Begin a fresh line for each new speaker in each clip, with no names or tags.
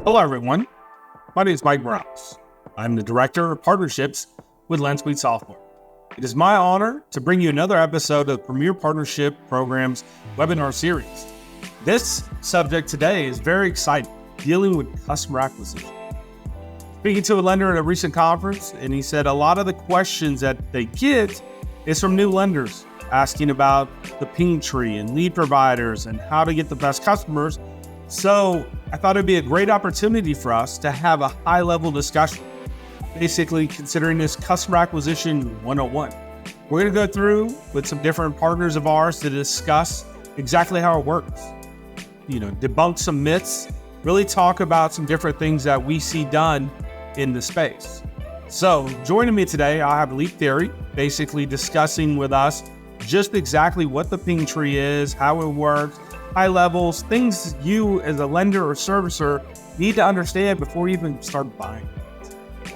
Hello, everyone. My name is Mike Morales. I'm the Director of Partnerships with LendSuite Software. It is my honor to bring you another episode of Premier Partnership Program's webinar series. This subject today is very exciting, dealing with customer acquisition. Speaking to a lender at a recent conference, and he said a lot of the questions that they get is from new lenders asking about the ping tree and lead providers and how to get the best customers. So I thought it'd be a great opportunity for us to have a high-level discussion, basically considering this customer acquisition 101. We're going to go through with some different partners of ours to discuss exactly how it works, debunk some myths, really talk about some different things that we see done in the space. So joining me today, I have LeapTheory, basically discussing with us just exactly what the ping tree is, how it works, high levels, things you as a lender or servicer need to understand before you even start buying.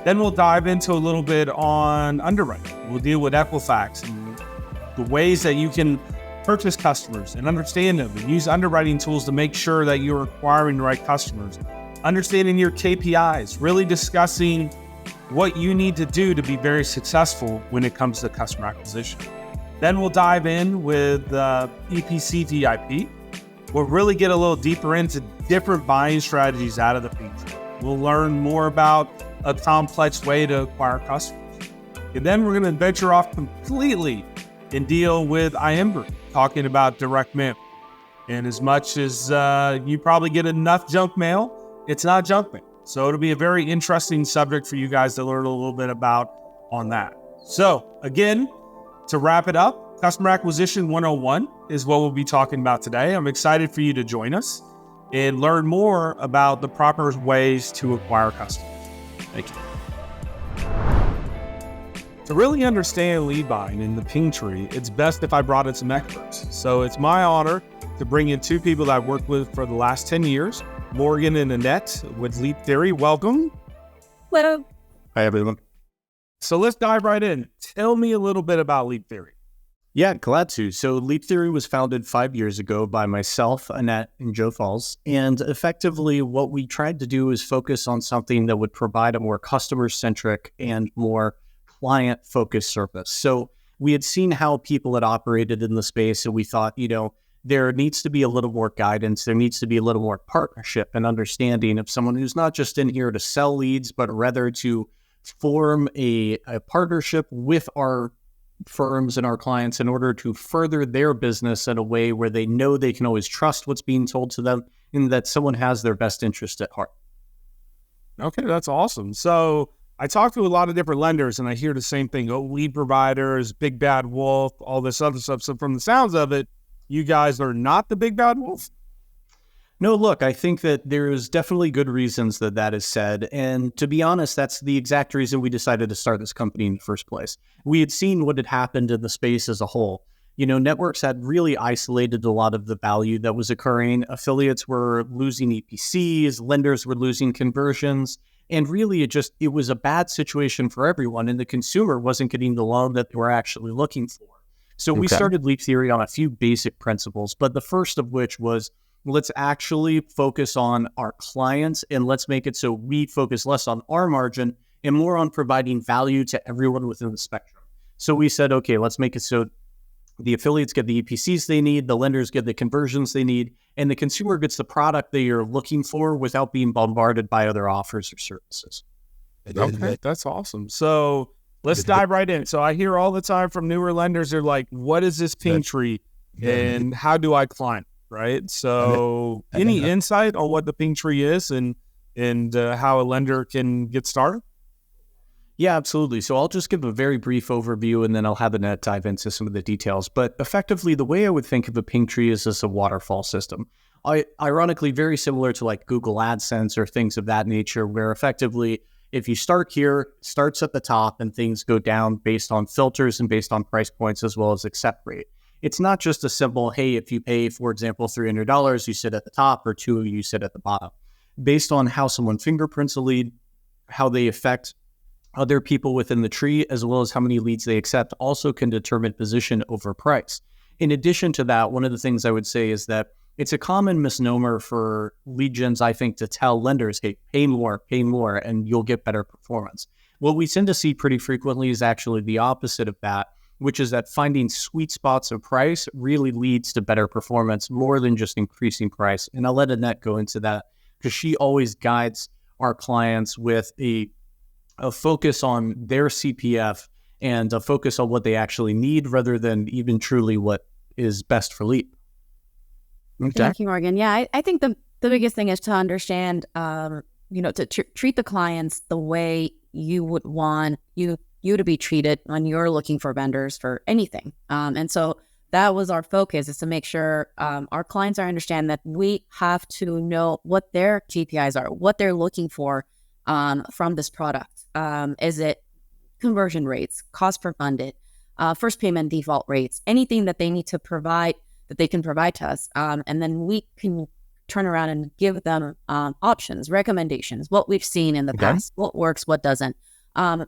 Then we'll dive into a little bit on underwriting. We'll deal with Equifax and the ways that you can purchase customers and understand them and use underwriting tools to make sure that you're acquiring the right customers. Understanding your KPIs, really discussing what you need to do to be very successful when it comes to customer acquisition. Then we'll dive in with EPCVIP. We'll really get a little deeper into different buying strategies out of the ping tree. We'll learn more about a complex way to acquire customers. And then we're going to venture off completely and deal with IMBR, talking about direct mail. And as much as you probably get enough junk mail, it's not junk mail. So it'll be a very interesting subject for you guys to learn a little bit about on that. So again, to wrap it up, Customer Acquisition 101 is what we'll be talking about today. I'm excited for you to join us and learn more about the proper ways to acquire customers. Thank you. To really understand lead buying in the ping tree, it's best if I brought in some experts. So it's my honor to bring in two people that I've worked with for the last 10 years, Morgan and Anet with LeapTheory. Welcome.
Hello.
Hi, everyone.
So let's dive right in. Tell me a little bit about LeapTheory.
Yeah, glad to. So LeapTheory was founded 5 years ago by myself, Anet, and Joe Falls. And effectively, what we tried to do is focus on something that would provide a more customer-centric and more client-focused service. So we had seen how people had operated in the space, and we thought, there needs to be a little more guidance. There needs to be a little more partnership and understanding of someone who's not just in here to sell leads, but rather to form a partnership with our firms and our clients in order to further their business in a way where they know they can always trust what's being told to them and that someone has their best interest at heart.
Okay, that's awesome. So I talk to a lot of different lenders and I hear the same thing, lead providers, big bad wolf, all this other stuff. So from the sounds of it, you guys are not the big bad wolf?
No, look, I think that there's definitely good reasons that is said. And to be honest, that's the exact reason we decided to start this company in the first place. We had seen what had happened in the space as a whole. Networks had really isolated a lot of the value that was occurring. Affiliates were losing EPCs, lenders were losing conversions. And really, it was a bad situation for everyone. And the consumer wasn't getting the loan that they were actually looking for. So we started LeapTheory on a few basic principles, but the first of which was, let's actually focus on our clients and let's make it so we focus less on our margin and more on providing value to everyone within the spectrum. So we said, okay, let's make it so the affiliates get the EPCs they need, the lenders get the conversions they need, and the consumer gets the product they are looking for without being bombarded by other offers or services.
Okay, that's awesome. So let's dive right in. So I hear all the time from newer lenders, they're like, what is this ping tree and how do I climb? Right. So any insight on what the ping tree is and how a lender can get started?
Yeah, absolutely. So I'll just give a very brief overview and then I'll have Anet dive into some of the details. But effectively, the way I would think of a ping tree is as a waterfall system. Ironically, very similar to like Google AdSense or things of that nature, where effectively, if you start here, starts at the top and things go down based on filters and based on price points as well as accept rate. It's not just a simple, hey, if you pay, for example, $300, you sit at the top, or $200, you sit at the bottom. Based on how someone fingerprints a lead, how they affect other people within the tree, as well as how many leads they accept, also can determine position over price. In addition to that, one of the things I would say is that It's a common misnomer for lead gens, I think, to tell lenders, hey, pay more, and you'll get better performance. What we tend to see pretty frequently is actually the opposite of that, which is that finding sweet spots of price really leads to better performance more than just increasing price. And I'll let Anet go into that because she always guides our clients with a focus on their CPF and a focus on what they actually need rather than even truly what is best for lead.
Okay. Thank you, Morgan. Yeah, I think the biggest thing is to understand, to treat the clients the way you would want you to be treated when you're looking for vendors for anything. And so that was our focus, is to make sure our clients understand that we have to know what their KPIs are, what they're looking for from this product. Is it conversion rates, cost per funded, first payment default rates, anything that they need to provide, that they can provide to us. And then we can turn around and give them options, recommendations, what we've seen in the past, what works, what doesn't. And,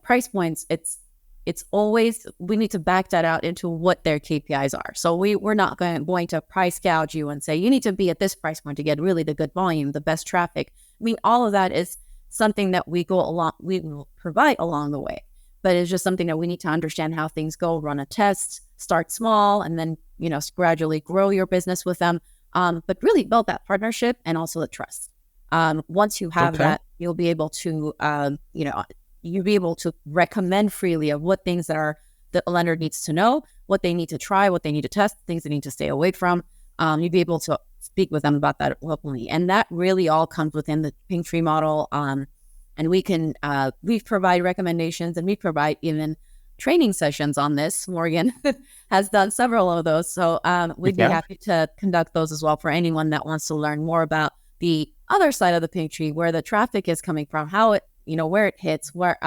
price points, it's always, we need to back that out into what their KPIs are. So we're not going to price gouge you and say, you need to be at this price point to get really the good volume, the best traffic. I mean, all of that is something that we will provide along the way. But it's just something that we need to understand how things go, run a test, start small, and then, gradually grow your business with them. But really build that partnership and also the trust. Once you have that, you'll be able to, you'll be able to recommend freely of what things that the lender needs to know, what they need to try, what they need to test, things they need to stay away from. You'll be able to speak with them about that openly. And that really all comes within the Pink Tree model. And we provide recommendations, and we provide even training sessions on this. Morgan has done several of those. So we'd be happy to conduct those as well for anyone that wants to learn more about the other side of the Pink Tree, where the traffic is coming from, how it, where it hits, where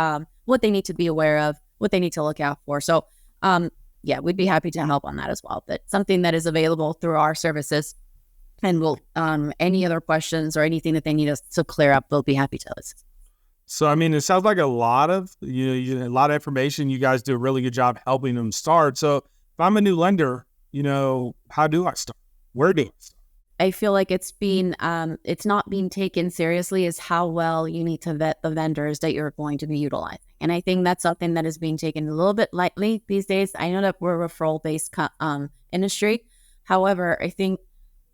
what they need to be aware of, what they need to look out for. So we'd be happy to help on that as well. But something that is available through our services, and we'll any other questions or anything that they need us to clear up, we'll be happy to assist.
So, I mean, it sounds like a lot of information. You guys do a really good job helping them start. So if I'm a new lender, how do I start? Where do I start?
I feel like it's not being taken seriously is how well you need to vet the vendors that you're going to be utilizing. And I think that's something that is being taken a little bit lightly these days. I know that we're a referral-based industry. However, I think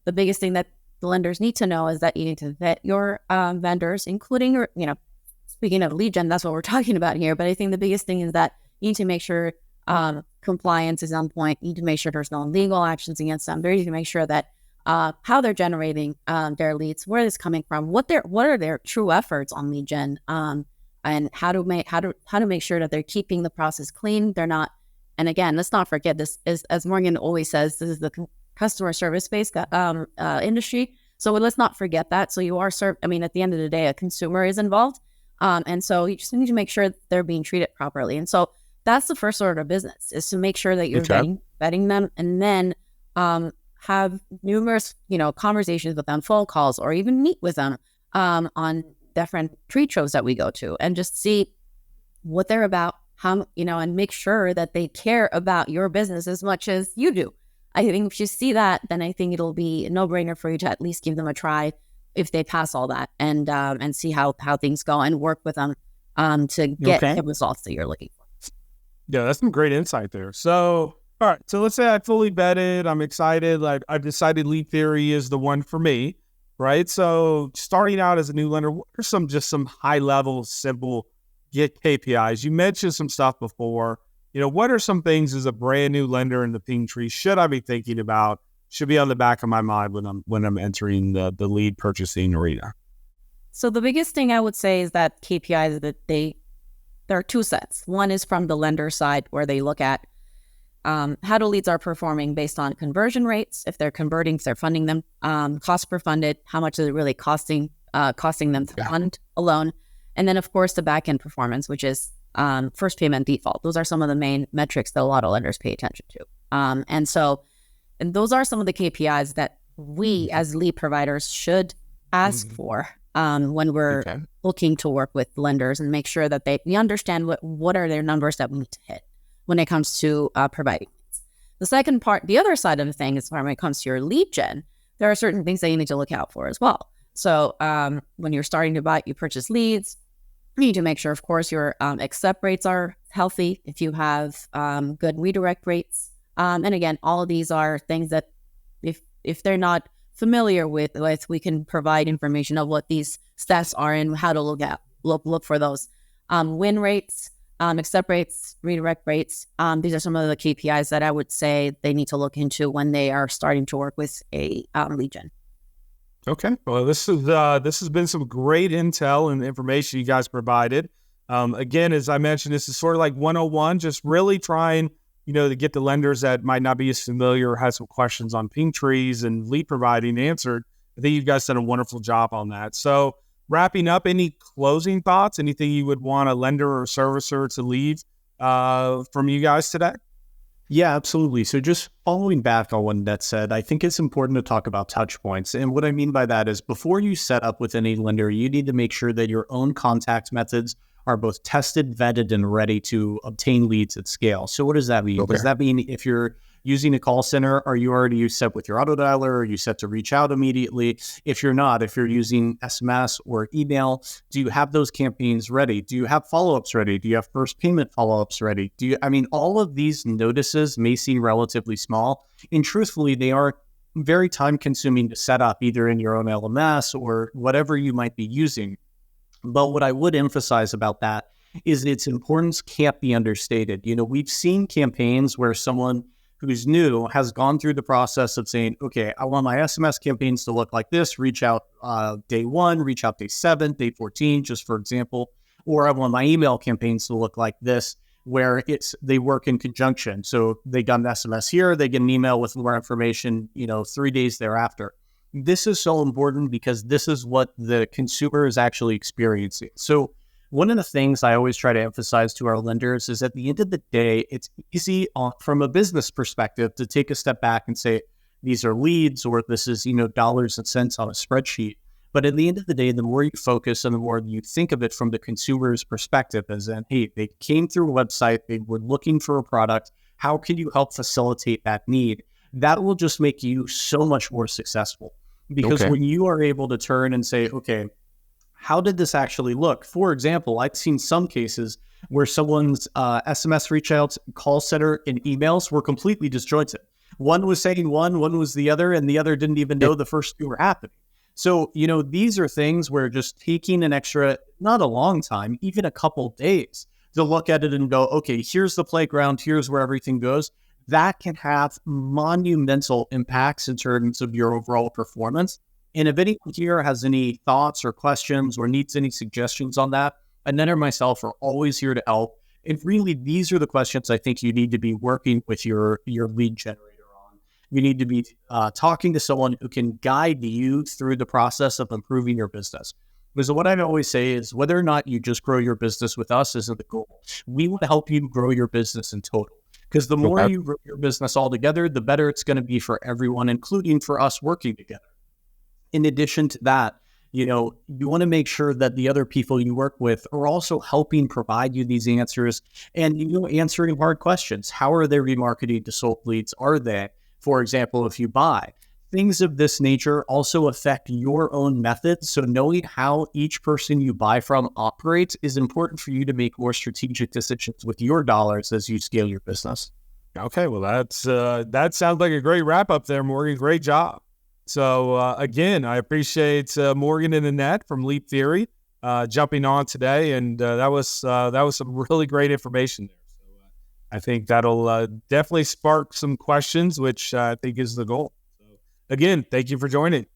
the biggest thing that the lenders need to know is that you need to vet your vendors, including, speaking of lead gen, that's what we're talking about here. But I think the biggest thing is that you need to make sure compliance is on point. You need to make sure there's no legal actions against them. You need to make sure that how they're generating their leads, where it's coming from, what are their true efforts on lead gen, and how to make sure that they're keeping the process clean. They're not. And again, let's not forget, this is, as Morgan always says, this is the customer service-based industry. So let's not forget that. So you are at the end of the day, a consumer is involved. And so you just need to make sure they're being treated properly. And so that's the first order of business, is to make sure that you're vetting them, and then have numerous, conversations with them, phone calls, or even meet with them on different trade shows that we go to, and just see what they're about, how, and make sure that they care about your business as much as you do. I think if you see that, then I think it'll be a no-brainer for you to at least give them a try if they pass all that, and see how things go, and work with them to get the results that you're looking for.
Yeah, that's some great insight there. So, all right. So let's say I fully vetted. I'm excited. I've decided Lead Theory is the one for me, right? So starting out as a new lender, what are some high level, simple get KPIs? You mentioned some stuff before. What are some things as a brand new lender in the Pink Tree should I be thinking about? Should be on the back of my mind when I'm entering the lead purchasing arena?
So the biggest thing I would say is that KPIs, that there are two sets. One is from the lender side, where they look at how the leads are performing based on conversion rates, if they're converting, if they're funding them, cost per funded, how much is it really costing them to fund a loan, and then of course the back end performance, which is first payment default. Those are some of the main metrics that a lot of lenders pay attention to, and those are some of the KPIs that we as lead providers should ask for when we're looking to work with lenders, and make sure that we understand what are their numbers that we need to hit when it comes to providing leads. The second part, the other side of the thing is when it comes to your lead gen, there are certain things that you need to look out for as well. So when you're starting to purchase leads, you need to make sure, of course, your accept rates are healthy. If you have good redirect rates, and again, all of these are things that if they're not familiar with, we can provide information of what these stats are and how to look for those win rates, accept rates, redirect rates. These are some of the KPIs that I would say they need to look into when they are starting to work with a lead gen.
Okay. Well, this has been some great intel and information you guys provided. Again, as I mentioned, this is sort of like 101, just really trying, to get the lenders that might not be as familiar or have some questions on ping trees and lead providing answered. I think you guys done a wonderful job on that. So wrapping up, any closing thoughts, anything you would want a lender or servicer to leave from you guys today?
Yeah, absolutely. So just following back on what Anet said, I think it's important to talk about touch points. And what I mean by that is before you set up with any lender, you need to make sure that your own contact methods are both tested, vetted, and ready to obtain leads at scale. So what does that mean? Okay. Does that mean if you're using a call center, are you already set with your auto dialer? Are you set to reach out immediately? If you're not, if you're using SMS or email, do you have those campaigns ready? Do you have follow-ups ready? Do you have first payment follow-ups ready? All of these notices may seem relatively small, and truthfully, they are very time consuming to set up either in your own LMS or whatever you might be using. But what I would emphasize about that is its importance can't be understated. We've seen campaigns where someone who's new has gone through the process of saying, okay, I want my SMS campaigns to look like this, reach out day 1, reach out day 7, day 14, just for example, or I want my email campaigns to look like this, where they work in conjunction. So they got an SMS here, they get an email with more information, 3 days thereafter. This is so important because this is what the consumer is actually experiencing. So one of the things I always try to emphasize to our lenders is at the end of the day, it's easy from a business perspective to take a step back and say, these are leads, or this is, dollars and cents on a spreadsheet. But at the end of the day, the more you focus and the more you think of it from the consumer's perspective as in, hey, they came through a website, they were looking for a product. How can you help facilitate that need? That will just make you so much more successful. Because when you are able to turn and say, okay, how did this actually look? For example, I've seen some cases where someone's SMS reach outs, call center, and emails were completely disjointed. One was saying one was the other, and the other didn't even know the first two were happening. So, these are things where just taking an extra, not a long time, even a couple days to look at it and go, okay, here's the playground, here's where everything goes. That can have monumental impacts in terms of your overall performance. And if anyone here has any thoughts or questions or needs any suggestions on that, Anet or myself are always here to help. And really, these are the questions I think you need to be working with your lead generator on. You need to be talking to someone who can guide you through the process of improving your business. Because what I always say is whether or not you just grow your business with us isn't the goal. We want to help you grow your business in total. Because the more you grow your business all together, the better it's going to be for everyone, including for us working together. In addition to that, you want to make sure that the other people you work with are also helping provide you these answers and, answering hard questions. How are they remarketing to sold leads? Are they, for example, if you buy? Things of this nature also affect your own methods. So knowing how each person you buy from operates is important for you to make more strategic decisions with your dollars as you scale your business.
Okay, well, that sounds like a great wrap up there, Morgan. Great job. So again, I appreciate Morgan and Anet from Leap Theory jumping on today, and that was some really great information there. So I think that'll definitely spark some questions, which I think is the goal. Again, thank you for joining.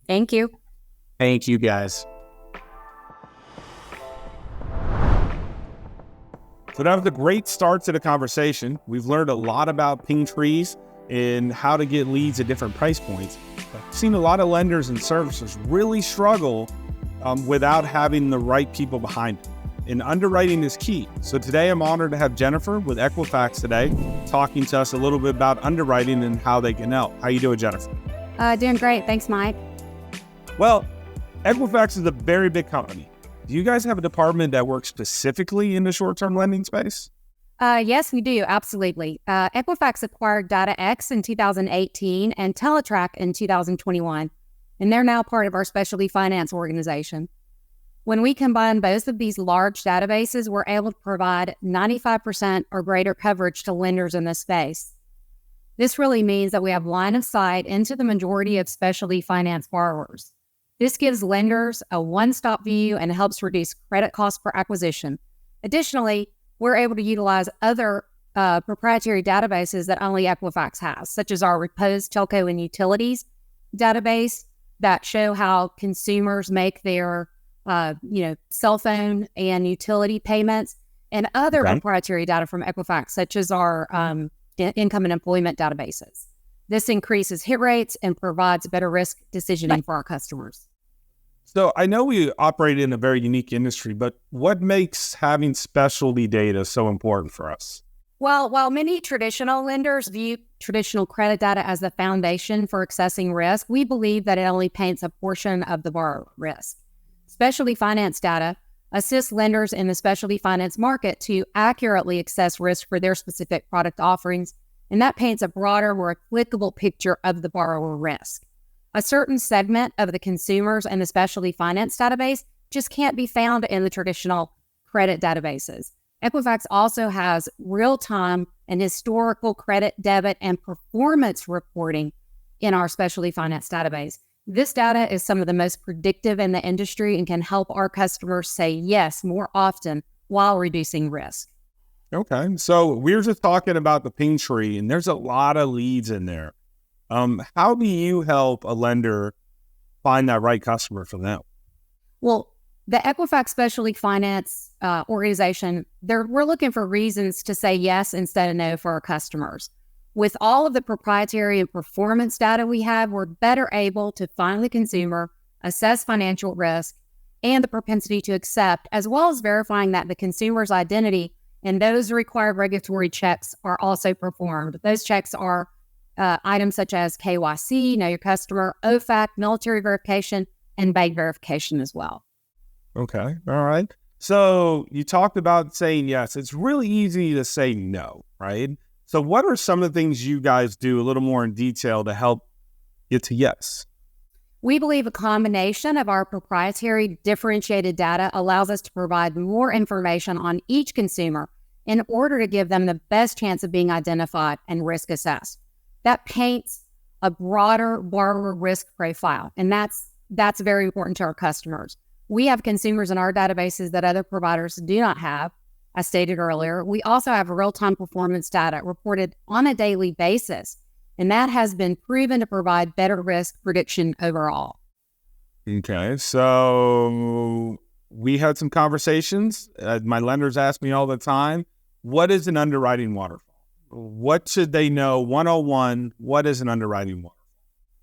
Thank you.
Thank you, guys.
So that was a great start to the conversation. We've learned a lot about ping trees and how to get leads at different price points. I've seen a lot of lenders and servicers really struggle without having the right people behind it. And underwriting is key. So today I'm honored to have Jennifer with Equifax today talking to us a little bit about underwriting and how they can help. How you doing, Jennifer?
Doing great. Thanks, Mike.
Well, Equifax is a very big company. Do you guys have a department that works specifically in the short-term lending space?
Yes, we do. Absolutely. Equifax acquired DataX in 2018 and Teletrack in 2021, and they're now part of our specialty finance organization. When we combine both of these large databases, we're able to provide 95% or greater coverage to lenders in this space. This really means that we have line of sight into the majority of specialty finance borrowers. This gives lenders a one-stop view and helps reduce credit costs per acquisition. Additionally, we're able to utilize other proprietary databases that only Equifax has, such as our repos, telco, and utilities database that show how consumers make their cell phone and utility payments, and other proprietary data from Equifax, such as our income and employment databases. This increases hit rates and provides better risk decisioning for our customers.
So I know we operate in a very unique industry, but what makes having specialty data so important for us?
Well, while many traditional lenders view traditional credit data as the foundation for assessing risk, we believe that it only paints a portion of the borrower risk. Specialty finance data assists lenders in the specialty finance market to accurately assess risk for their specific product offerings, and that paints a broader, more applicable picture of the borrower risk. A certain segment of the consumers in the specialty finance database just can't be found in the traditional credit databases. Equifax also has real-time and historical credit, debit, and performance reporting in our specialty finance database. This data is some of the most predictive in the industry and can help our customers say yes more often while reducing risk.
Okay, so we're just talking about the ping tree, and there's a lot of leads in there. How do you help a lender find that right customer for them?
Well, the Equifax Specialty Finance organization, we're looking for reasons to say yes instead of no for our customers. With all of the proprietary and performance data we have, we're better able to find the consumer, assess financial risk, and the propensity to accept, as well as verifying that the consumer's identity and those required regulatory checks are also performed. Those checks are items such as KYC, Know Your Customer, OFAC, military verification, and bank verification as well.
Okay, all right. So you talked about saying yes. It's really easy to say no, right? So what are some of the things you guys do a little more in detail to help get to yes?
We believe a combination of our proprietary differentiated data allows us to provide more information on each consumer in order to give them the best chance of being identified and risk assessed. That paints a broader borrower risk profile, and that's very important to our customers. We have consumers in our databases that other providers do not have, as stated earlier. We also have real-time performance data reported on a daily basis, and that has been proven to provide better risk prediction overall.
Okay, so we had some conversations. My lenders ask me all the time, what is an underwriting waterfall? What should they know? 101, what is an underwriting waterfall?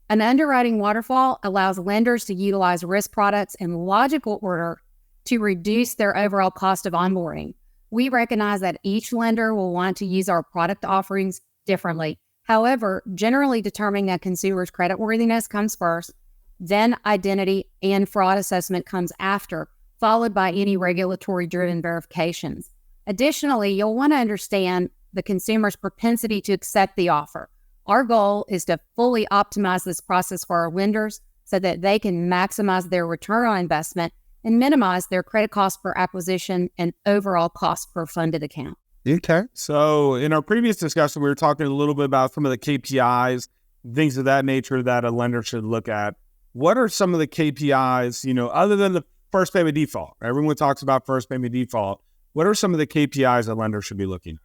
An underwriting waterfall allows lenders to utilize risk products in logical order to reduce their overall cost of onboarding. We recognize that each lender will want to use our product offerings differently. However, generally determining a consumer's creditworthiness comes first, then identity and fraud assessment comes after, followed by any regulatory-driven verifications. Additionally, you'll want to understand the consumer's propensity to accept the offer. Our goal is to fully optimize this process for our lenders so that they can maximize their return on investment and minimize their credit cost per acquisition and overall cost per funded account.
Okay. So in our previous discussion, we were talking a little bit about some of the KPIs, things of that nature that a lender should look at. What are some of the KPIs, other than the first payment default? Everyone talks about first payment default. What are some of the KPIs a lender should be looking at?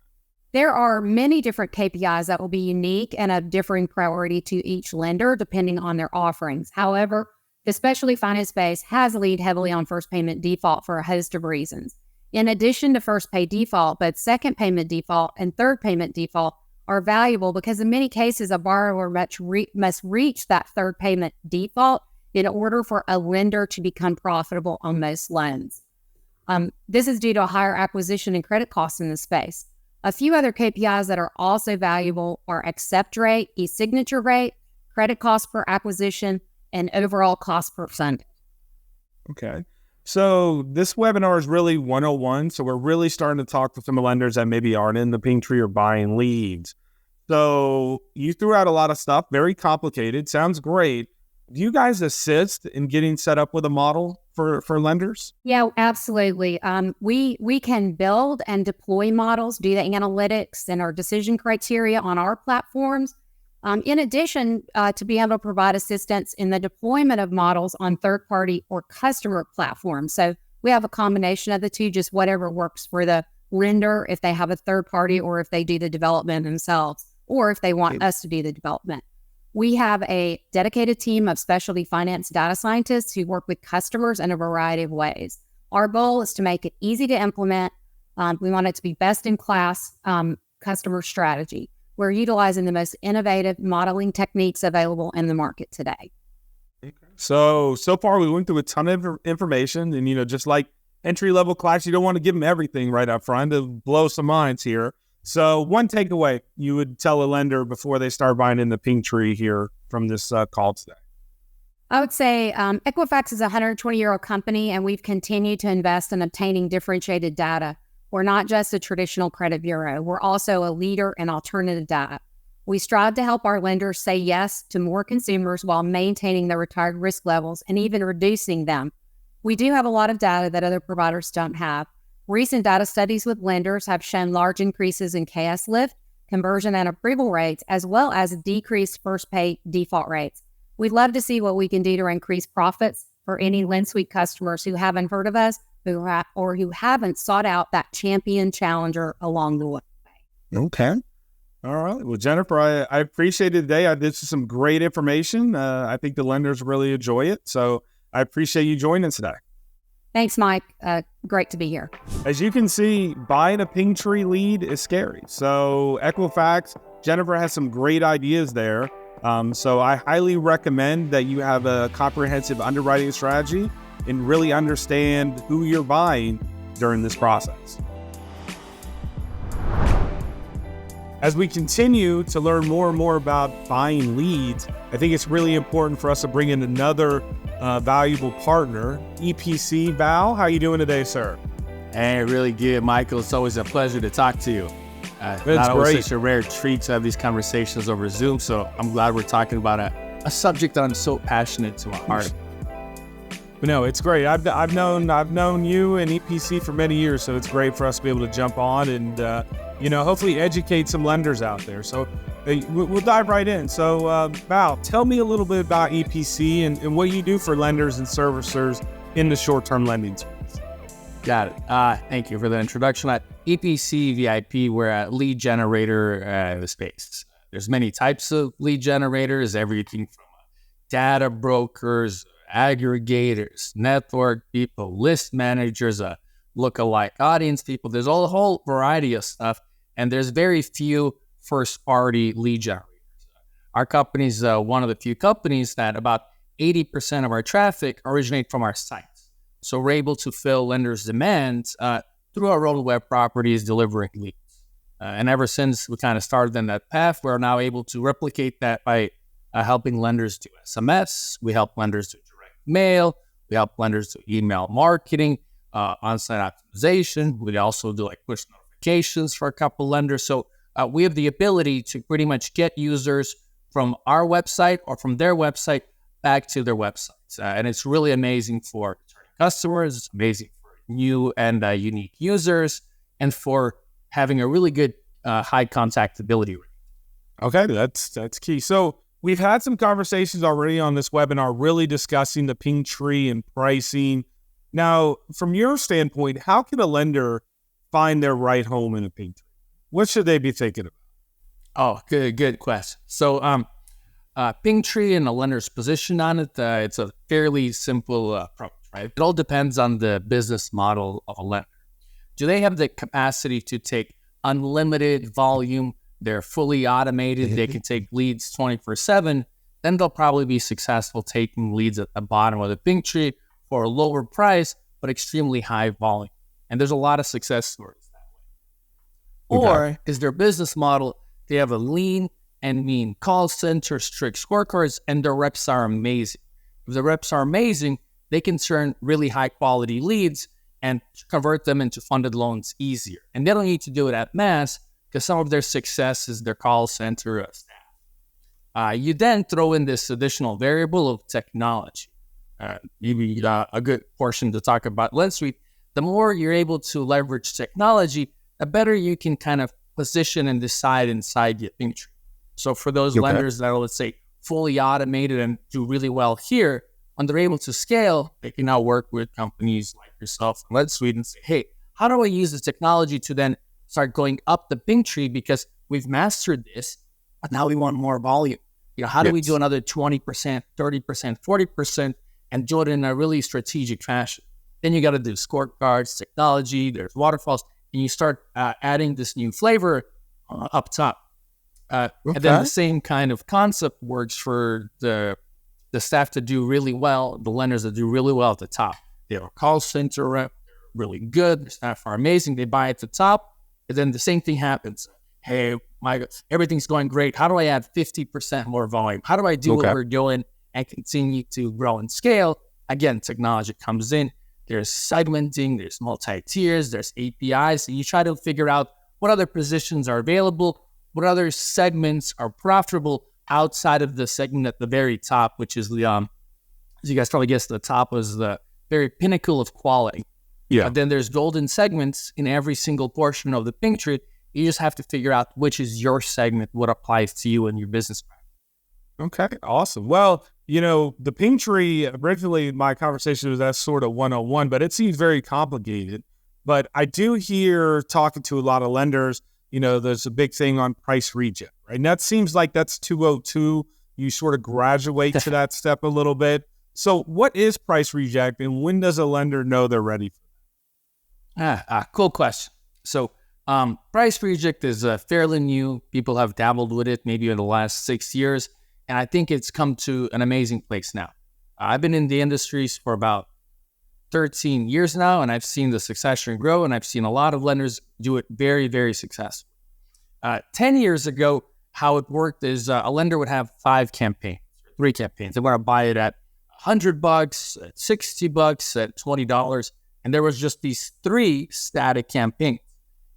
There are many different KPIs that will be unique and of differing priority to each lender depending on their offerings. However, the specialty finance space has leaned heavily on first payment default for a host of reasons. In addition to first pay default, both second payment default and third payment default are valuable because in many cases, a borrower must reach that third payment default in order for a lender to become profitable on most loans. This is due to a higher acquisition and credit costs in the space. A few other KPIs that are also valuable are accept rate, e-signature rate, credit cost per acquisition, and overall cost per funding.
Okay. So this webinar is really 101. So we're really starting to talk to some lenders that maybe aren't in the pink tree or buying leads. So you threw out a lot of stuff, very complicated. Sounds great. Do you guys assist in getting set up with a model for lenders?
Yeah, absolutely. We can build and deploy models, do the analytics and our decision criteria on our platforms. In addition, to be able to provide assistance in the deployment of models on third-party or customer platforms. So we have a combination of the two, just whatever works for the lender, if they have a third party or if they do the development themselves, or if they want us to do the development. We have a dedicated team of specialty finance data scientists who work with customers in a variety of ways. Our goal is to make it easy to implement. We want it to be best in class customer strategy. We're utilizing the most innovative modeling techniques available in the market today.
So far we went through a ton of information, and just like entry-level class, you don't want to give them everything right up front to blow some minds here. So one takeaway you would tell a lender before they start buying in the pink tree here from this call today?
I would say Equifax is a 120-year-old company, and we've continued to invest in obtaining differentiated data. We're not just a traditional credit bureau. We're also a leader in alternative data. We strive to help our lenders say yes to more consumers while maintaining their retired risk levels and even reducing them. We do have a lot of data that other providers don't have. Recent data studies with lenders have shown large increases in KS lift, conversion and approval rates, as well as decreased first pay default rates. We'd love to see what we can do to increase profits for any LendSuite customers who haven't heard of us or who haven't sought out that champion challenger along the way.
Okay. All right. Well, Jennifer, I appreciate it today. This is some great information. I think the lenders really enjoy it. So I appreciate you joining us today.
Thanks, Mike. Great to be here.
As you can see, buying a pink tree lead is scary. So Equifax, Jennifer has some great ideas there. So I highly recommend that you have a comprehensive underwriting strategy and really understand who you're buying during this process. As we continue to learn more and more about buying leads, I think it's really important for us to bring in another valuable partner, EPCVIP. How are you doing today, sir?
Hey, really good, Michael. It's always a pleasure to talk to you.
It's
not always
great.
such a rare treat to have these conversations over Zoom, so I'm glad we're talking about a subject that I'm so passionate to my heart.
No, it's great. I've known you and EPC for many years, so it's great for us to be able to jump on and hopefully educate some lenders out there. So we'll dive right in. So Val, tell me a little bit about EPC and what you do for lenders and servicers in the short-term lending space.
Got it. Thank you for the introduction. At EPCVIP, we're a lead generator space. There's many types of lead generators, everything from data brokers, aggregators, network people, list managers, lookalike audience people. There's a whole variety of stuff, and there's very few first-party lead generators. Our company is one of the few companies that about 80% of our traffic originate from our sites. So we're able to fill lenders' demands through our own web properties delivering leads. And ever since we kind of started in that path, we're now able to replicate that by helping lenders do SMS. We help lenders do direct mail. We help lenders do email marketing, on-site optimization. We also do push notifications for a couple lenders. So we have the ability to pretty much get users from our website or from their website back to their websites. And it's really amazing for customers. It's amazing for new and unique users, and for having a really good high contactability rate.
Okay, that's key. So we've had some conversations already on this webinar, really discussing the pink tree and pricing. Now, from your standpoint, how can a lender find their right home in a pink tree? What should they be thinking about?
Oh, good question. So, pink tree and a lender's position on it, it's a fairly simple approach, right? It all depends on the business model of a lender. Do they have the capacity to take unlimited volume? They're fully automated. They can take leads 24/7. Then they'll probably be successful taking leads at the bottom of the pink tree for a lower price, but extremely high volume. And there's a lot of success stories that way. Or is their business model, they have a lean and mean call center, strict scorecards, and their reps are amazing. If the reps are amazing, they can turn really high quality leads and convert them into funded loans easier. And they don't need to do it at mass because some of their success is their call center staff. You then throw in this additional variable of technology. Maybe a good portion to talk about LendSuite. The more you're able to leverage technology, the better you can kind of position and decide inside your ping tree. So for those lenders that are, let's say, fully automated and do really well here, when they're able to scale, they can now work with companies like yourself and LendSuite and say, hey, how do I use this technology to then start going up the ping tree because we've mastered this, but now we want more volume. How do we do another 20%, 30%, 40% and do it in a really strategic fashion? Then you got to do scorecards, technology, there's waterfalls, and you start adding this new flavor up top. And then the same kind of concept works for the staff that do really well, the lenders that do really well at the top. They're a call center rep, they're really good, their staff are amazing, they buy at the top, and then the same thing happens. Hey, everything's going great. How do I add 50% more volume? How do I do what we're doing and continue to grow and scale? Again, technology comes in. There's segmenting, there's multi-tiers, there's APIs. And you try to figure out what other positions are available, what other segments are profitable outside of the segment at the very top, which is the, as you guys probably guessed, the top was the very pinnacle of quality.
Yeah.
But then there's golden segments in every single portion of the ping tree. You just have to figure out which is your segment, what applies to you and your business practice.
Okay, awesome. Well, the ping tree, originally my conversation was that sort of 101, but it seems very complicated. But I do hear, talking to a lot of lenders, there's a big thing on price reject, right? And that seems like that's 202. You sort of graduate to that step a little bit. So what is price reject, and when does a lender know they're ready for
that? Cool question. So price reject is fairly new. People have dabbled with it maybe in the last 6 years. And I think it's come to an amazing place now. I've been in the industries for about 13 years now, and I've seen the success rate grow, and I've seen a lot of lenders do it very, very successfully. 10 years ago, how it worked is a lender would have 3 campaigns. They want to buy it at $100, at $60, at $20, and there was just these 3 static campaigns.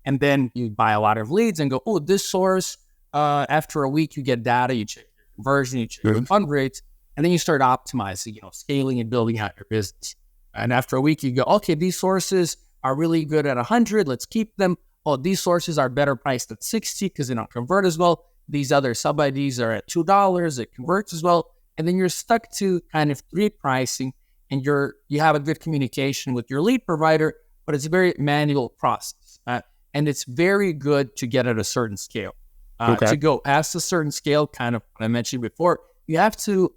And then you buy a lot of leads and go, oh, this source, after a week, you get data, you check conversion, you check your fund rates, and then you start optimizing, scaling and building out your business. And after a week, you go, okay, these sources are really good at 100. Let's keep them. Oh, these sources are better priced at 60 because they don't convert as well. These other sub-IDs are at $2. It converts as well. And then you're stuck to kind of 3 pricing, and you have a good communication with your lead provider, but it's a very manual process. And it's very good to get at a certain scale. To go past a certain scale, kind of what I mentioned before, you have to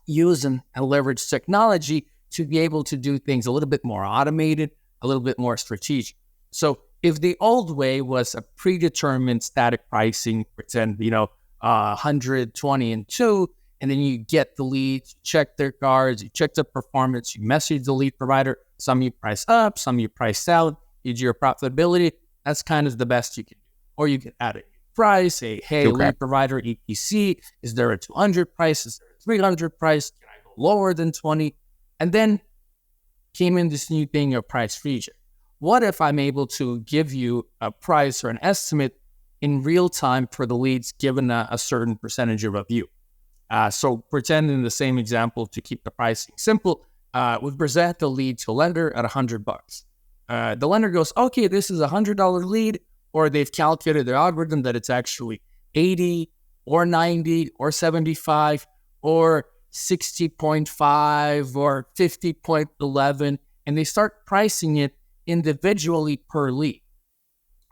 use and leverage technology to be able to do things a little bit more automated, a little bit more strategic. So if the old way was a predetermined static pricing, pretend, 120 and 2, and then you get the leads, you check their cards, you check the performance, you message the lead provider, some you price up, some you price out, you do your profitability, that's kind of the best you can do. Or you can add a price, say, hey, lead provider, EPC, is there a 200 price? Is there a 300 price? Can I go lower than 20? And then came in this new thing of price reject. What if I'm able to give you a price or an estimate in real time for the leads given a certain percentage of a view? So pretend in the same example, to keep the pricing simple, we present the lead to a lender at $100. The lender goes, okay, this is a $100 lead, or they've calculated their algorithm that it's actually 80 or 90 or 75 or 60.5 or 50.11, and they start pricing it individually per lead.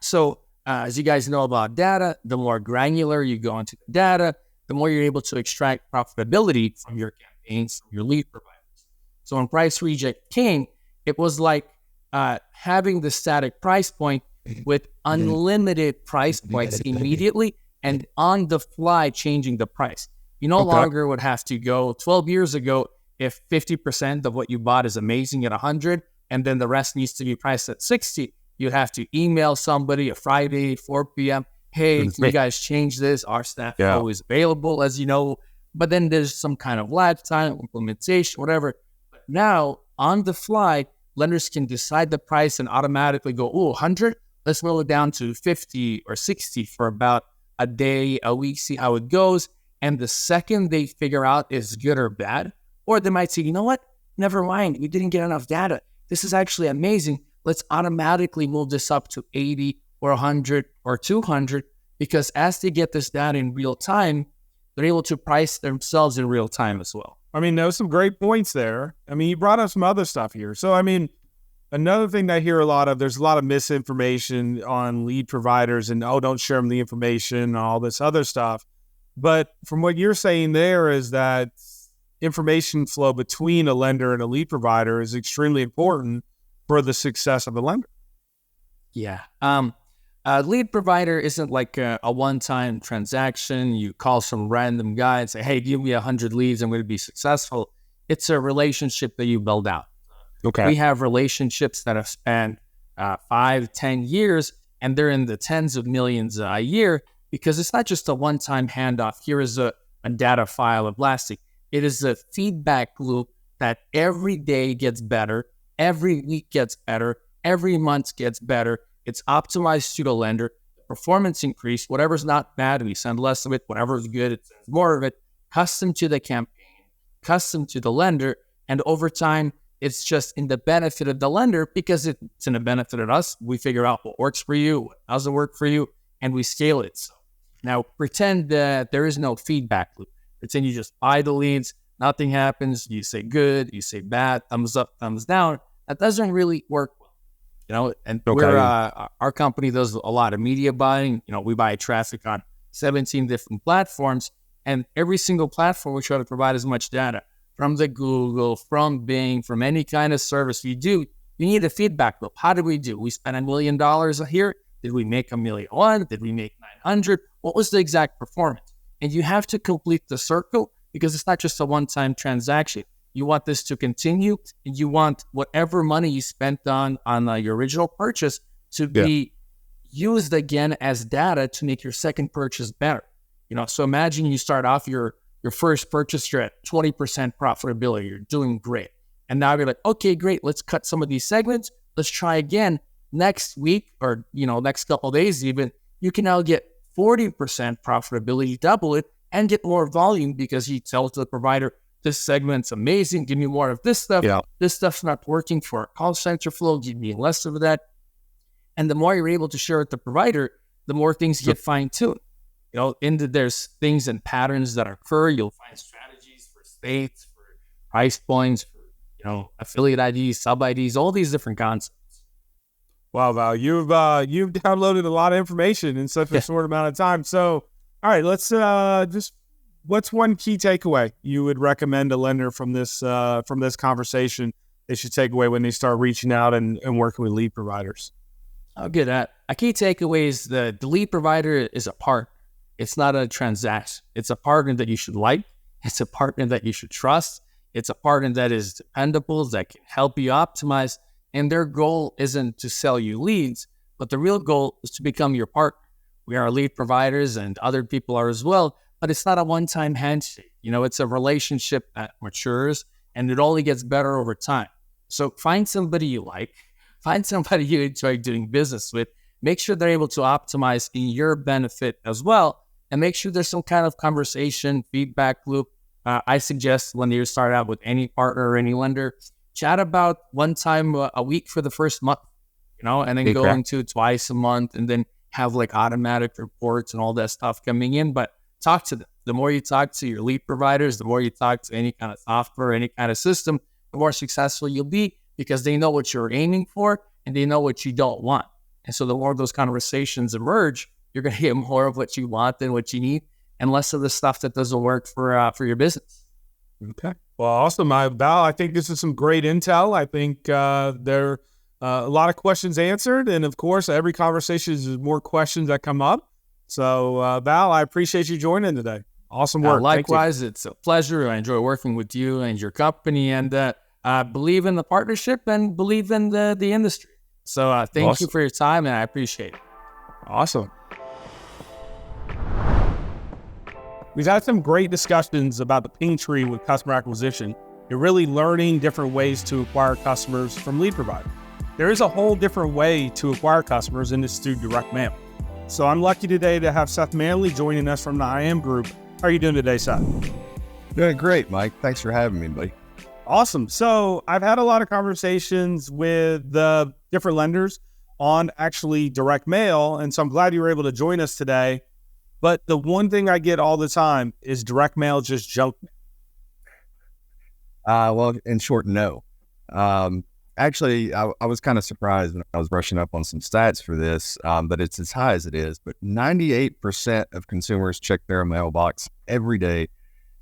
So as you guys know about data, the more granular you go into the data, the more you're able to extract profitability from your campaigns, from your lead providers. So when price reject came, it was like having the static price point with unlimited price points immediately and on the fly changing the price. You no longer would have to go 12 years ago if 50% of what you bought is amazing at 100 and then the rest needs to be priced at 60. You'd have to email somebody a Friday, 4 p.m. Hey, can you guys change this? Our staff is always available, as you know. But then there's some kind of lag time, implementation, whatever. But now on the fly, lenders can decide the price and automatically go, 100, let's roll it down to 50 or 60 for about a day, a week, see how it goes. And the second they figure out is good or bad, or they might say, you know what, never mind, we didn't get enough data. This is actually amazing. Let's automatically move this up to 80 or 100 or 200, because as they get this data in real time, they're able to price themselves in real time as well.
I mean, there's some great points there. I mean, you brought up some other stuff here. So, I mean, another thing that I hear a lot of, there's a lot of misinformation on lead providers and, don't share them the information and all this other stuff. But from what you're saying there is that information flow between a lender and a lead provider is extremely important for the success of the lender.
Yeah. A lead provider isn't like a one-time transaction. You call some random guy and say, hey, give me 100 leads, I'm going to be successful. It's a relationship that you build out.
Okay.
We have relationships that have spanned 5-10 years, and they're in the tens of millions a year, because it's not just a one-time handoff. Here is a data file of plastic. It is a feedback loop that every day gets better, every week gets better, every month gets better. It's optimized to the lender, performance increase, whatever's not bad, we send less of it, whatever's good, it sends more of it, custom to the campaign, custom to the lender, and over time, it's just in the benefit of the lender because it's in the benefit of us. We figure out what works for you, what doesn't work for you, and we scale it. So now pretend that there is no feedback loop. Pretend you just buy the leads, nothing happens, you say good, you say bad, thumbs up, thumbs down. That doesn't really work well, and our company does a lot of media buying. We buy traffic on 17 different platforms, and every single platform we try to provide as much data from the Google, from Bing, from any kind of service you do. You need a feedback loop. How did we do? We spent $1 million here. Did we make $1.1 million? Did we make 900? What was the exact performance? And you have to complete the circle, because it's not just a one-time transaction. You want this to continue, and you want whatever money you spent on your original purchase to be used again as data to make your second purchase better. So imagine you start off your first purchase, you're at 20% profitability, you're doing great. And now you're like, okay, great, let's cut some of these segments. Let's try again next week, or, next couple of days even. You can now get 40% profitability, double it, and get more volume, because you tell the provider, this segment's amazing, give me more of this stuff. Yeah. This stuff's not working for our call center flow, give me less of that. And the more you're able to share with the provider, the more things get fine-tuned. There's things and patterns that occur. You'll find strategies for states, for price points, for affiliate IDs, sub IDs, all these different concepts.
Wow, Val, you've downloaded a lot of information in such a short amount of time. So, all right, let's what's one key takeaway you would recommend a lender from this conversation they should take away when they start reaching out and working with lead providers?
I'll get that. A key takeaway is the lead provider is a partner. It's not a transaction. It's a partner that you should like. It's a partner that you should trust. It's a partner that is dependable, that can help you optimize. And their goal isn't to sell you leads, but the real goal is to become your partner. We are lead providers, and other people are as well, but it's not a one-time handshake. It's a relationship that matures, and it only gets better over time. So find somebody you like, find somebody you enjoy doing business with, make sure they're able to optimize in your benefit as well, and make sure there's some kind of conversation, feedback loop. I suggest when you start out with any partner or any lender, chat about one time a week for the first month, and then go into twice a month, and then have like automatic reports and all that stuff coming in. But talk to them. The more you talk to your lead providers, the more you talk to any kind of software, any kind of system, the more successful you'll be, because they know what you're aiming for and they know what you don't want. And so the more those conversations emerge, you're going to get more of what you want than what you need, and less of the stuff that doesn't work for your business.
Okay. Well, awesome. Val, I think this is some great intel. I think there are a lot of questions answered. And of course, every conversation is more questions that come up. So Val, I appreciate you joining today. Awesome work.
Likewise, it's a pleasure. I enjoy working with you and your company, and believe in the partnership and believe in the industry. So thank you for your time, and I appreciate it.
Awesome. We've had some great discussions about the ping tree with customer acquisition. You're really learning different ways to acquire customers from lead providers. There is a whole different way to acquire customers, and it's through direct mail. So I'm lucky today to have Seth Manley joining us from the IM Group. How are you doing today, Seth?
Doing great, Mike. Thanks for having me, buddy.
Awesome. So I've had a lot of conversations with the different lenders on actually direct mail, and so I'm glad you were able to join us today. But the one thing I get all the time is direct mail just junk mail.
Well, in short, no. Actually, I was kind of surprised when I was brushing up on some stats for this, that it's as high as it is. But 98% of consumers check their mailbox every day,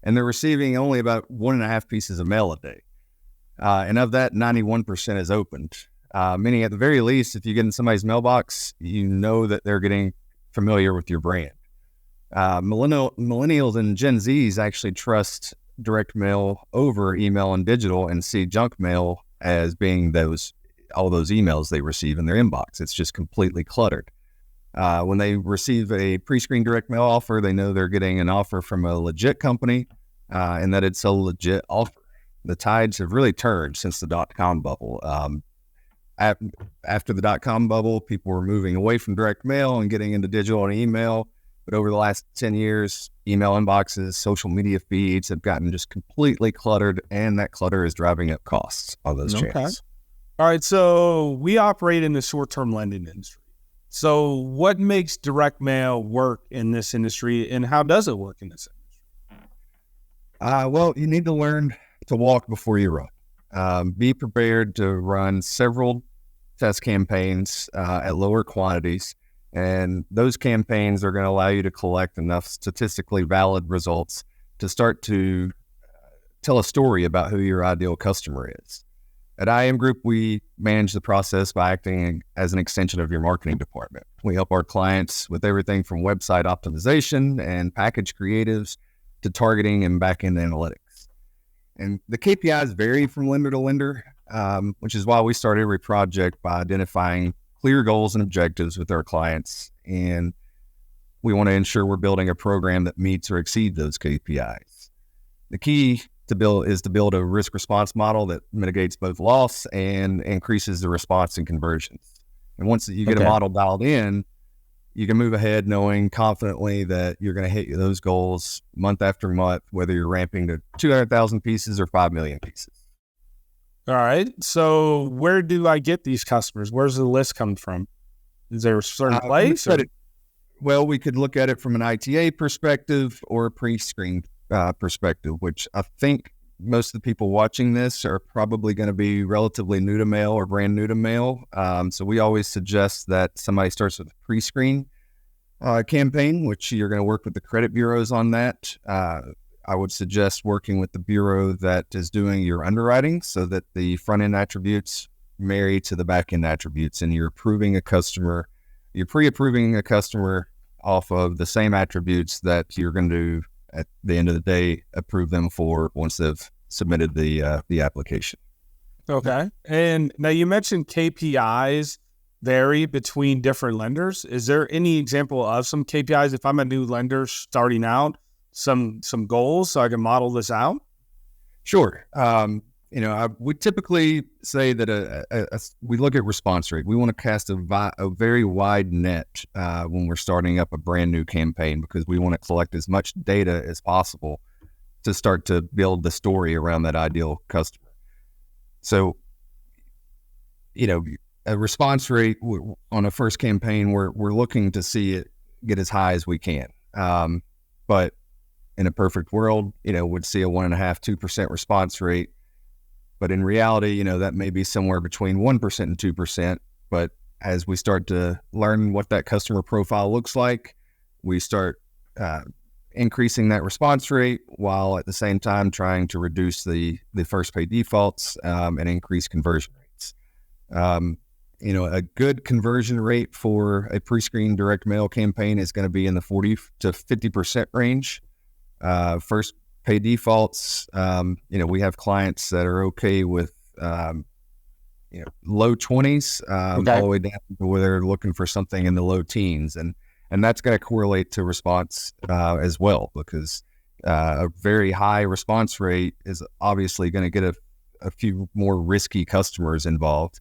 and they're receiving only about 1.5 pieces of mail a day. And of that, 91% is opened. Meaning, at the very least, if you get in somebody's mailbox, you know that they're getting familiar with your brand. Millennials and Gen Zs actually trust direct mail over email and digital, and see junk mail as being all those emails they receive in their inbox. It's just completely cluttered. When they receive a pre-screened direct mail offer, they know they're getting an offer from a legit company, and that it's a legit offer. The tides have really turned since the .com bubble. After the .com bubble, people were moving away from direct mail and getting into digital and email. But over the last 10 years, email inboxes, social media feeds have gotten just completely cluttered, and that clutter is driving up costs on those channels.
All right, so we operate in the short-term lending industry. So what makes direct mail work in this industry, and how does it work in this industry?
Well, you need to learn to walk before you run. Be prepared to run several test campaigns at lower quantities. And those campaigns are going to allow you to collect enough statistically valid results to start to tell a story about who your ideal customer is. At IM Group, we manage the process by acting as an extension of your marketing department. We help our clients with everything from website optimization and package creatives to targeting and back-end analytics. And the KPIs vary from lender to lender, which is why we started every project by identifying clear goals and objectives with our clients, and we want to ensure we're building a program that meets or exceeds those KPIs. The key is to build a risk response model that mitigates both loss and increases the response and conversions. And once you get a model dialed in, you can move ahead knowing confidently that you're going to hit those goals month after month, whether you're ramping to 200,000 pieces or 5 million pieces.
All right. So where do I get these customers? Where's the list come from? Is there a certain place?
Well, we could look at it from an ITA perspective or a pre-screened perspective, which I think most of the people watching this are probably going to be relatively new to mail or brand new to mail. So we always suggest that somebody starts with a pre-screen campaign, which you're going to work with the credit bureaus on that. I would suggest working with the bureau that is doing your underwriting so that the front-end attributes marry to the back-end attributes, and you're pre-approving a customer off of the same attributes that you're going to, at the end of the day, approve them for once they've submitted the application.
Okay. And now you mentioned KPIs vary between different lenders. Is there any example of some KPIs if I'm a new lender starting out? Some goals so I can model this out?
Sure. We typically say that we look at response rate. We want to cast a very wide net when we're starting up a brand new campaign, because we want to collect as much data as possible to start to build the story around that ideal customer. So, a response rate on a first campaign, we're looking to see it get as high as we can. But in a perfect world, would see a 1.5-2% response rate. But in reality, that may be somewhere between 1% and 2%. But as we start to learn what that customer profile looks like, we start increasing that response rate while at the same time trying to reduce the first pay defaults and increase conversion rates. A good conversion rate for a pre-screened direct mail campaign is going to be in the 40 to 50% range. First pay defaults, we have clients that are okay with, low 20s, all the way down to where they're looking for something in the low teens. And that's going to correlate to response as well, because A very high response rate is obviously going to get a few more risky customers involved.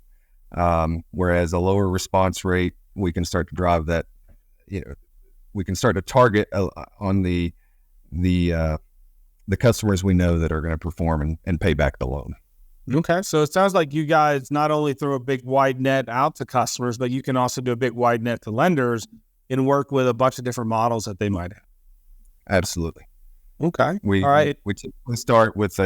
Whereas a lower response rate, we can start to drive that, we can start to target on the customers we know that are going to perform and pay back the loan.
Okay. So it sounds like you guys not only throw a big wide net out to customers, but you can also do a big wide net to lenders and work with a bunch of different models that they might have.
Absolutely.
Okay.
We typically start with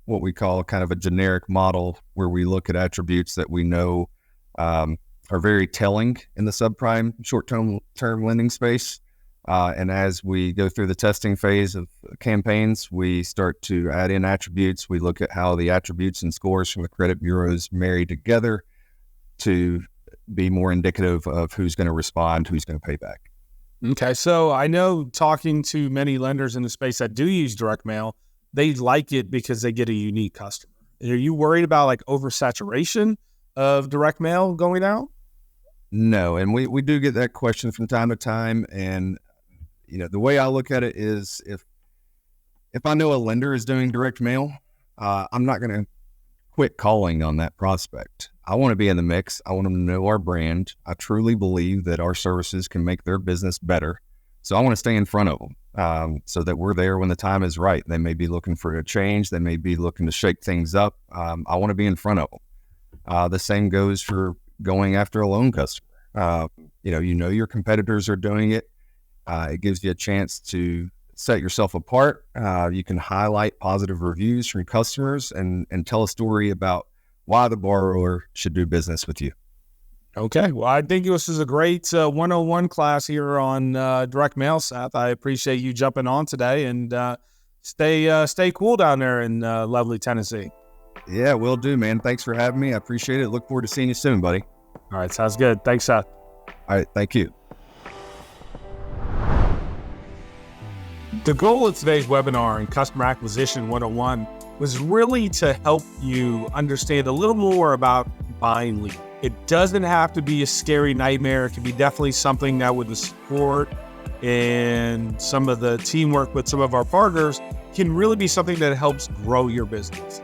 what we call kind of a generic model where we look at attributes that we know are very telling in the subprime short-term lending space. And as we go through the testing phase of campaigns, we start to add in attributes. We look at how the attributes and scores from the credit bureaus marry together to be more indicative of who's going to respond, who's going to pay back.
Okay. So I know, talking to many lenders in the space that do use direct mail, they like it because they get a unique customer. Are you worried about like oversaturation of direct mail going out?
No. And we do get that question from time to time. And the way I look at it is if I know a lender is doing direct mail, I'm not going to quit calling on that prospect. I want to be in the mix. I want them to know our brand. I truly believe that our services can make their business better. So I want to stay in front of them so that we're there when the time is right. They may be looking for a change. They may be looking to shake things up. I want to be in front of them. The same goes for going after a loan customer. Your competitors are doing it. It gives you a chance to set yourself apart. You can highlight positive reviews from customers and tell a story about why the borrower should do business with you.
Okay. Well, I think this is a great 101 class here on direct mail, Seth. I appreciate you jumping on today, and stay cool down there in lovely Tennessee.
Yeah, will do, man. Thanks for having me. I appreciate it. Look forward to seeing you soon, buddy.
All right. Sounds good. Thanks, Seth.
All right. Thank you.
The goal of today's webinar in Customer Acquisition 101 was really to help you understand a little more about buying leads. It doesn't have to be a scary nightmare. It can be definitely something that with the support and some of the teamwork with some of our partners can really be something that helps grow your business.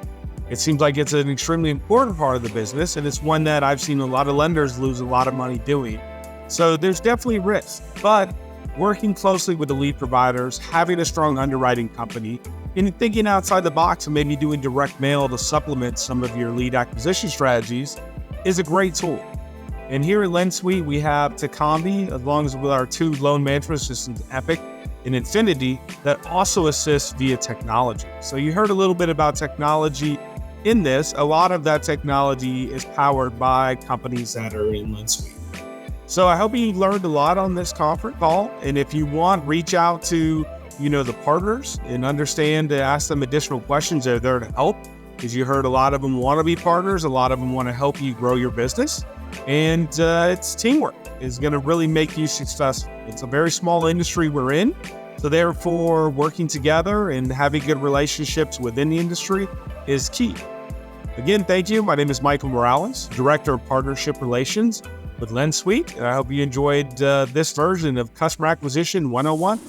It seems like it's an extremely important part of the business, and it's one that I've seen a lot of lenders lose a lot of money doing. So there's definitely risk, but working closely with the lead providers, having a strong underwriting company, and thinking outside the box and maybe doing direct mail to supplement some of your lead acquisition strategies is a great tool. And here at LendSuite, we have Takambi, along with our two loan management systems, Epic and Infinity, that also assist via technology. So you heard a little bit about technology in this. A lot of that technology is powered by companies that are in LendSuite. So I hope you learned a lot on this conference call. And if you want, reach out to, the partners and understand to ask them additional questions. They're there to help, because you heard a lot of them want to be partners. A lot of them want to help you grow your business. And it's teamwork is going to really make you successful. It's a very small industry we're in. So therefore, working together and having good relationships within the industry is key. Again, thank you. My name is Michael Morales, Director of Partnership Relations with LendSuite, and I hope you enjoyed this version of Customer Acquisition 101.